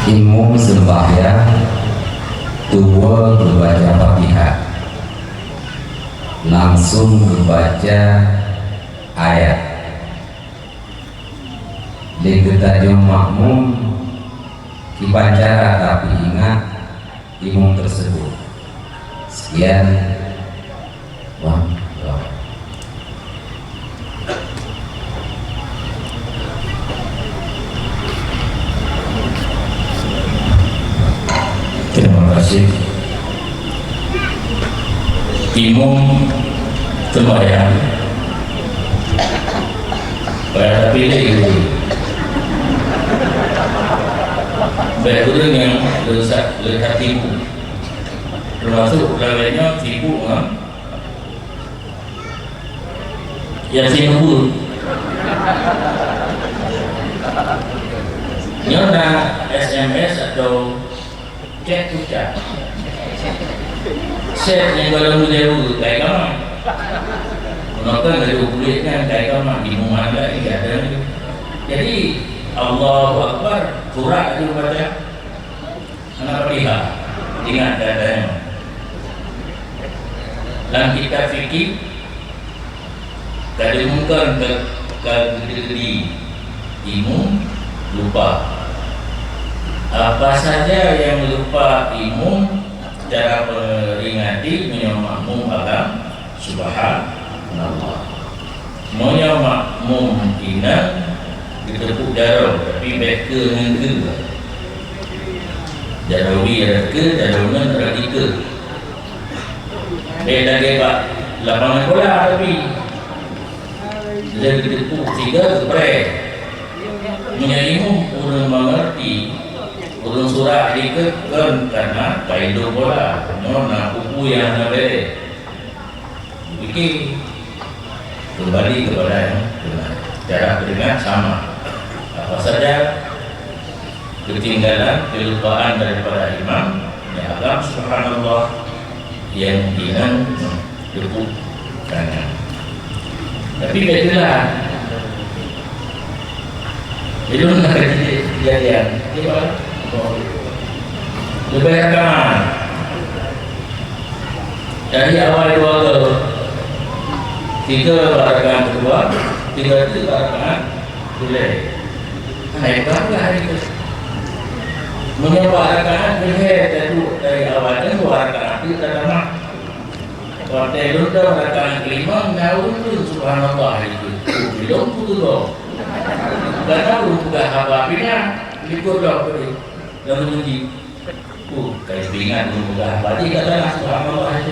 Imam sembahyang tua membaca Fatihah, langsung membaca ayat. Diketajam makmum dibaca, tapi ingat imam tersebut. Sekian. Wah. Terima kasih. Imam sembahyang pada pilih baik orang yang letak tipu, termasuk lainnya tipu yang tipu nyona SMS atau chat ucap set yang kalau jauh kayak kamu menonton dari kulit kan kayak kamu di rumah lagi ada. Jadi Allahu Akbar surah itu baca anak Fatihah, ingat katanya. Dan kita fikir kada mungkin ke imam lupa. Apa saja yang lupa imam cara peringati makmum agam subhanallah. Maunya makmum inang ditepuk darah, tapi beka dengan ke jarawi ada ke, jarawan ada ke. Dia lagi pak lapangan bola, tapi dia ditepuk tiga spray. Menyaimum orang mengerti urung surah dikekan karena kaido bola nona kuku yang nabe bikin kembali kepada yang benar. Cara beringat sama, apa saja ketinggalan kelupaan daripada imam yang agam subhanallah yang dengan tepuk kanan. Tapi betulah itu nak kejadian lebih rekaman dari awal dua tiga rakaat kedua, tiga rakaat boleh naik berapa hari itu menyewa rakaat boleh dari awal dan dua rakaat itu terlama waktu itu rakaat kelima jauh itu subhanallah itu belum putus loh nggak tahu bukan apa-apanya likur dah beri dan menguji kayak bingat mudah berarti kata subhanallah itu.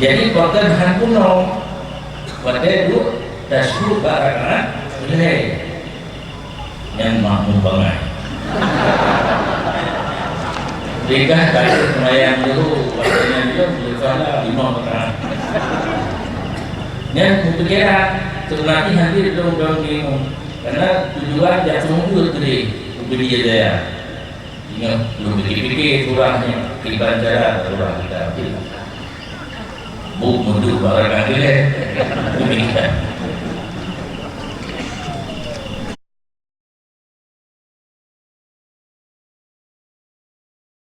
Jadi bahkan han kuno pada itu tasbih barakat boleh yang makmum banget. Jika kali sembahyang dulu waktunya dia bersalah 5 rakaat. Dan pikiran sebenarnya hadir dalam ilmu karena tujuan jangan semua gede beli dia. Ingat belum fikir surahnya kita cara surah kita ambil. Bu mundur barang dia.